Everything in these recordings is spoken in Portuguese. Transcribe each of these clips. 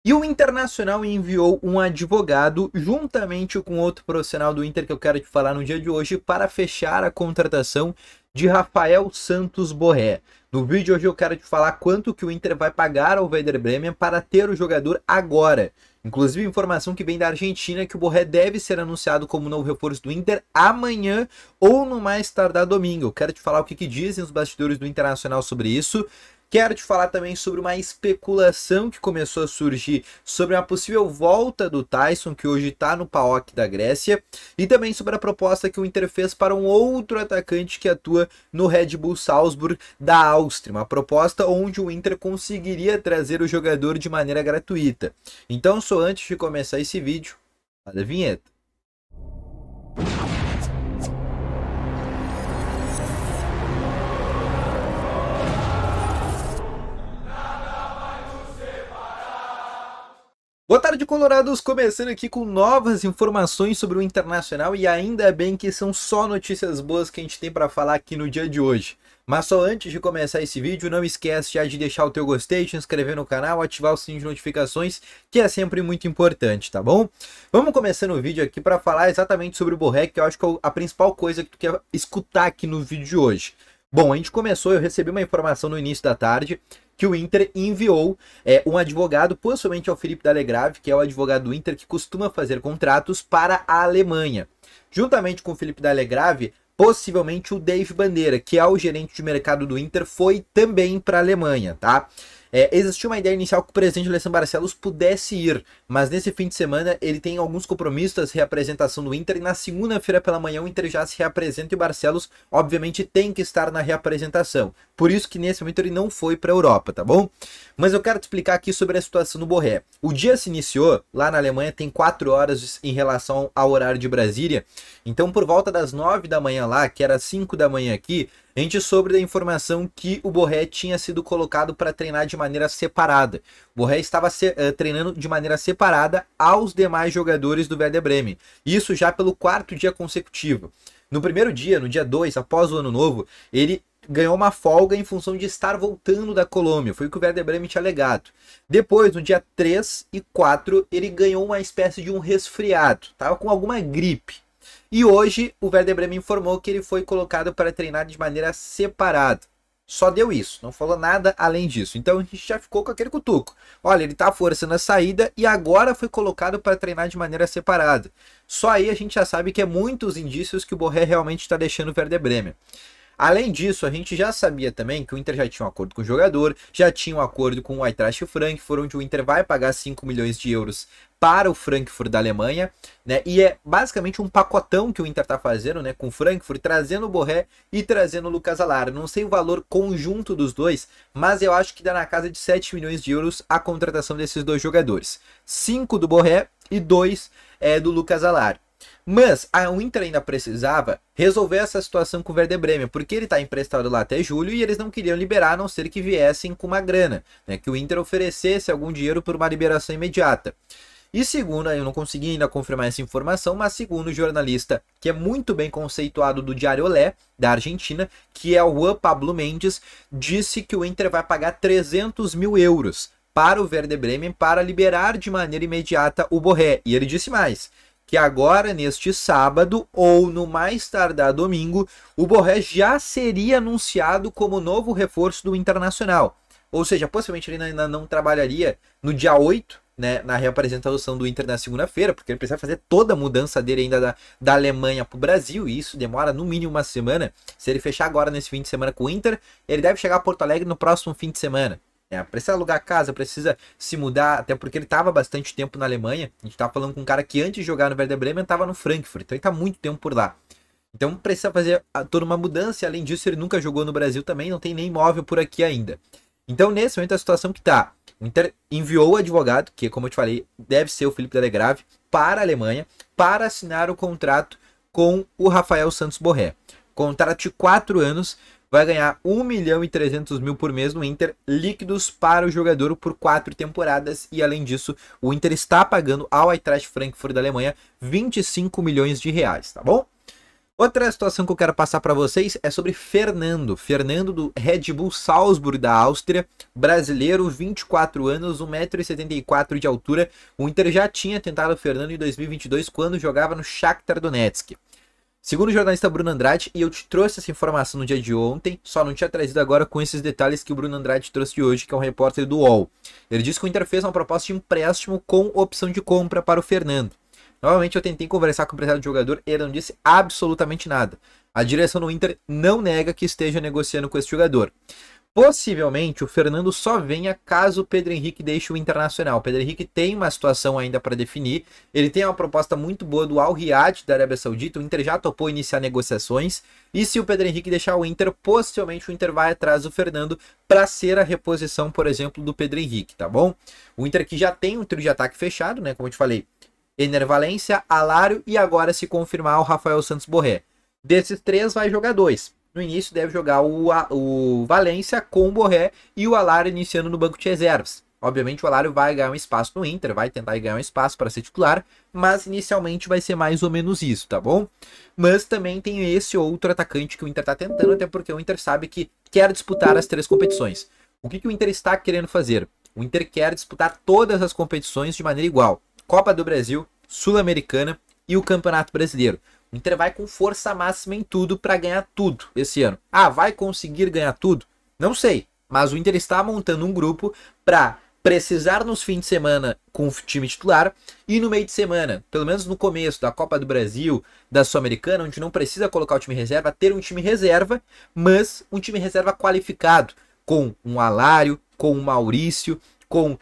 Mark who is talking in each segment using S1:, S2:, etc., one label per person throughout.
S1: E o Internacional enviou um advogado, juntamente com outro profissional do Inter que eu quero te falar no dia de hoje, para fechar a contratação de Rafael Santos Borré. No vídeo de hoje eu quero te falar quanto que o Inter vai pagar ao Werder Bremen para ter o jogador agora. Inclusive, informação que vem da Argentina é que o Borré deve ser anunciado como novo reforço do Inter amanhã ou no mais tardar domingo. Eu quero te falar o que dizem os bastidores do Internacional sobre isso. Quero te falar também sobre uma especulação que começou a surgir sobre uma possível volta do Taison, que hoje está no PAOK da Grécia, e também sobre a proposta que o Inter fez para um outro atacante que atua no Red Bull Salzburg da Áustria, uma proposta onde o Inter conseguiria trazer o jogador de maneira gratuita. Então, só antes de começar esse vídeo, roda a vinheta. Boa tarde, Colorados! Começando aqui com novas informações sobre o Internacional e ainda bem que são só notícias boas que a gente tem para falar aqui no dia de hoje. Mas só antes de começar esse vídeo, não esquece já de deixar o teu gostei, te inscrever no canal, ativar o sininho de notificações, que é sempre muito importante, tá bom? Vamos começando o vídeo aqui para falar exatamente sobre o Borré, que eu acho que é a principal coisa que tu quer escutar aqui no vídeo de hoje. Bom, a gente começou, eu recebi uma informação no início da tarde, que o Inter enviou um advogado, possivelmente ao Philippe Dallegrave, que é o advogado do Inter que costuma fazer contratos para a Alemanha. Juntamente com o Philippe Dallegrave, possivelmente o Dave Bandeira, que é o gerente de mercado do Inter, foi também para a Alemanha, tá? Existiu uma ideia inicial que o presidente Alessandro Barcelos pudesse ir, mas nesse fim de semana ele tem alguns compromissos de reapresentação do Inter e na segunda-feira pela manhã o Inter já se reapresenta e o Barcelos obviamente tem que estar na reapresentação. Por isso que nesse momento ele não foi para a Europa, tá bom? Mas eu quero te explicar aqui sobre a situação do Borré. O dia se iniciou, lá na Alemanha tem 4 horas em relação ao horário de Brasília, então por volta das 9 da manhã lá, que era 5 da manhã aqui, a gente soube da informação que o Borré tinha sido colocado para treinar de maneira separada. O Borré estava treinando de maneira separada aos demais jogadores do Werder Bremen. Isso já pelo 4º dia consecutivo. No primeiro dia, no dia 2, após o ano novo, ele ganhou uma folga em função de estar voltando da Colômbia. Foi o que o Werder Bremen tinha alegado. Depois, no dia 3 e 4, ele ganhou uma espécie de um resfriado. Estava com alguma gripe. E hoje o Werder Bremen informou que ele foi colocado para treinar de maneira separada. Só deu isso, não falou nada além disso. Então a gente já ficou com aquele cutuco. Olha, ele tá forçando a saída e agora foi colocado para treinar de maneira separada. Só aí a gente já sabe que é muitos indícios que o Borré realmente está deixando o Werder Bremen. Além disso, a gente já sabia também que o Inter já tinha um acordo com o jogador, já tinha um acordo com o Eintracht Frankfurt, onde o Inter vai pagar 5 milhões de euros para o Frankfurt da Alemanha, né? E é basicamente um pacotão que o Inter está fazendo, né, com o Frankfurt, trazendo o Borré e trazendo o Lucas Alara. Não sei o valor conjunto dos dois, mas eu acho que dá na casa de 7 milhões de euros a contratação desses dois jogadores. 5 do Borré e 2 do Lucas Alara. Mas o Inter ainda precisava resolver essa situação com o Werder Bremen, porque ele está emprestado lá até julho e eles não queriam liberar, a não ser que viessem com uma grana, né, que o Inter oferecesse algum dinheiro por uma liberação imediata. E segundo, eu não consegui ainda confirmar essa informação, mas segundo o jornalista, que é muito bem conceituado do Diário Olé, da Argentina, que é o Juan Pablo Mendes, disse que o Inter vai pagar 300 mil euros para o Werder Bremen para liberar de maneira imediata o Borré. E ele disse mais, que agora, neste sábado, ou no mais tardar domingo, o Borré já seria anunciado como novo reforço do Internacional. Ou seja, possivelmente ele ainda não trabalharia no dia 8, né, na reapresentação do Inter na segunda-feira, porque ele precisa fazer toda a mudança dele ainda da Alemanha para o Brasil, e isso demora no mínimo uma semana. Se ele fechar agora nesse fim de semana com o Inter, ele deve chegar a Porto Alegre no próximo fim de semana. Precisa alugar casa, precisa se mudar, até porque ele estava bastante tempo na Alemanha. A gente estava falando com um cara que antes de jogar no Werder Bremen estava no Frankfurt, então ele está muito tempo por lá. Então precisa fazer toda uma mudança, e além disso ele nunca jogou no Brasil também, não tem nem imóvel por aqui ainda. Então nesse momento a situação que está, o Inter enviou o advogado, que como eu te falei, deve ser o Philippe Dallegrave, para a Alemanha, para assinar o contrato com o Rafael Santos Borré. Contrato de 4 anos, vai ganhar 1.300.000 por mês no Inter, líquidos para o jogador por 4 temporadas, e além disso, o Inter está pagando ao Eintracht Frankfurt da Alemanha 25 milhões de reais, tá bom? Outra situação que eu quero passar para vocês é sobre Fernando. Fernando do Red Bull Salzburg da Áustria, brasileiro, 24 anos, 1,74 m de altura. O Inter já tinha tentado o Fernando em 2022 quando jogava no Shakhtar Donetsk. Segundo o jornalista Bruno Andrade, e eu te trouxe essa informação no dia de ontem, só não tinha trazido agora com esses detalhes que o Bruno Andrade trouxe hoje, que é um repórter do UOL. Ele disse que o Inter fez uma proposta de empréstimo com opção de compra para o Fernando. Novamente eu tentei conversar com o empresário do jogador e ele não disse absolutamente nada. A direção do Inter não nega que esteja negociando com esse jogador. Possivelmente o Fernando só venha caso o Pedro Henrique deixe o Internacional. O Pedro Henrique tem uma situação ainda para definir. Ele tem uma proposta muito boa do Al Riyad da Arábia Saudita. O Inter já topou iniciar negociações. E se o Pedro Henrique deixar o Inter, possivelmente o Inter vai atrás do Fernando para ser a reposição, por exemplo, do Pedro Henrique, tá bom? O Inter que já tem um trio de ataque fechado, né? Como eu te falei. Ener Valencia, Alário e agora se confirmar o Rafael Santos Borré. Desses três vai jogar dois. No início deve jogar o Valencia com o Borré e o Alário iniciando no banco de reservas. Obviamente o Alário vai ganhar um espaço no Inter, vai tentar ganhar um espaço para ser titular, mas inicialmente vai ser mais ou menos isso, tá bom? Mas também tem esse outro atacante que o Inter está tentando, até porque o Inter sabe que quer disputar as três competições. O que o Inter está querendo fazer? O Inter quer disputar todas as competições de maneira igual. Copa do Brasil, Sul-Americana e o Campeonato Brasileiro. O Inter vai com força máxima em tudo para ganhar tudo esse ano. Ah, vai conseguir ganhar tudo? Não sei, mas o Inter está montando um grupo para precisar nos fins de semana com o time titular e no meio de semana, pelo menos no começo da Copa do Brasil, da Sul-Americana, onde não precisa colocar o time reserva, ter um time reserva, mas um time reserva qualificado, com um Alário, com um Maurício, com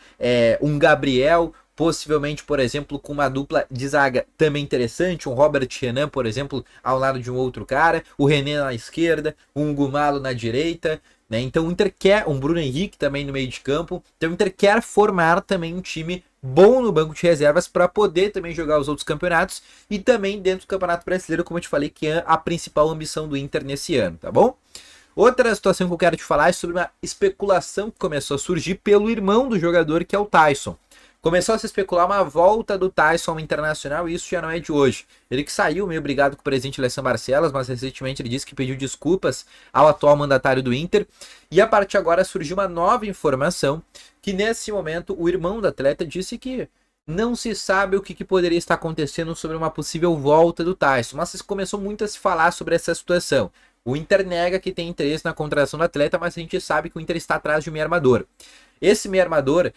S1: um Gabriel, possivelmente, por exemplo, com uma dupla de zaga também interessante, um Robert Renan, por exemplo, ao lado de um outro cara, o René na esquerda, um Gumalo na direita, né? Então o Inter quer um Bruno Henrique também no meio de campo, então o Inter quer formar também um time bom no banco de reservas para poder também jogar os outros campeonatos e também dentro do Campeonato Brasileiro, como eu te falei, que é a principal ambição do Inter nesse ano, tá bom? Outra situação que eu quero te falar é sobre uma especulação que começou a surgir pelo irmão do jogador, que é o Taison. Começou a se especular uma volta do Taison ao Internacional e isso já não é de hoje. Ele que saiu meio brigado com o presidente Alessandro Barcelos, mas recentemente ele disse que pediu desculpas ao atual mandatário do Inter. E a partir de agora surgiu uma nova informação que nesse momento o irmão do atleta disse que não se sabe o que poderia estar acontecendo sobre uma possível volta do Taison. Mas começou muito a se falar sobre essa situação. O Inter nega que tem interesse na contratação do atleta, mas a gente sabe que o Inter está atrás de um meio armador. Esse meio armador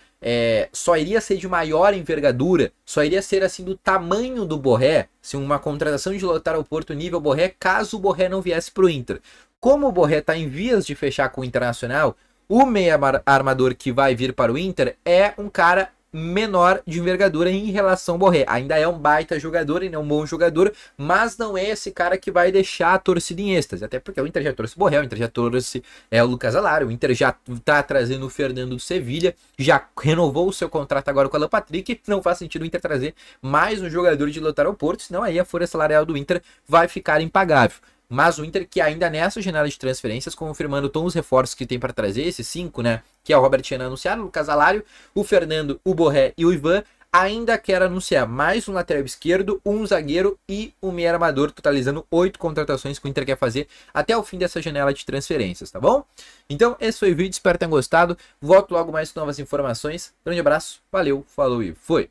S1: só iria ser de maior envergadura, só iria ser assim do tamanho do Borré, se uma contratação de Lautaro Porto nível Borré, caso o Borré não viesse para o Inter. Como o Borré está em vias de fechar com o Internacional, o meio armador que vai vir para o Inter é um cara menor de envergadura em relação ao Borré. Ainda é um baita jogador, ainda é um bom jogador, mas não é esse cara que vai deixar a torcida em êxtase. Até porque o Inter já trouxe o Borré, o Inter já trouxe o Lucas Alário, o Inter já tá trazendo o Fernando do Sevilha, já renovou o seu contrato agora com o Alan Patrick. Não faz sentido o Inter trazer mais um jogador de Lautaro Porto, senão aí a folha salarial do Inter vai ficar impagável. Mas o Inter que ainda nessa janela de transferências, confirmando todos os reforços que tem para trazer, esses 5, né? Que é o Robert Renan anunciado, o Lucas Alário, o Fernando, o Borré e o Ivan, ainda quer anunciar mais um lateral esquerdo, um zagueiro e um meio armador, totalizando 8 contratações que o Inter quer fazer até o fim dessa janela de transferências, tá bom? Então esse foi o vídeo, espero que tenham gostado. Volto logo mais com novas informações. Grande abraço, valeu, falou e foi!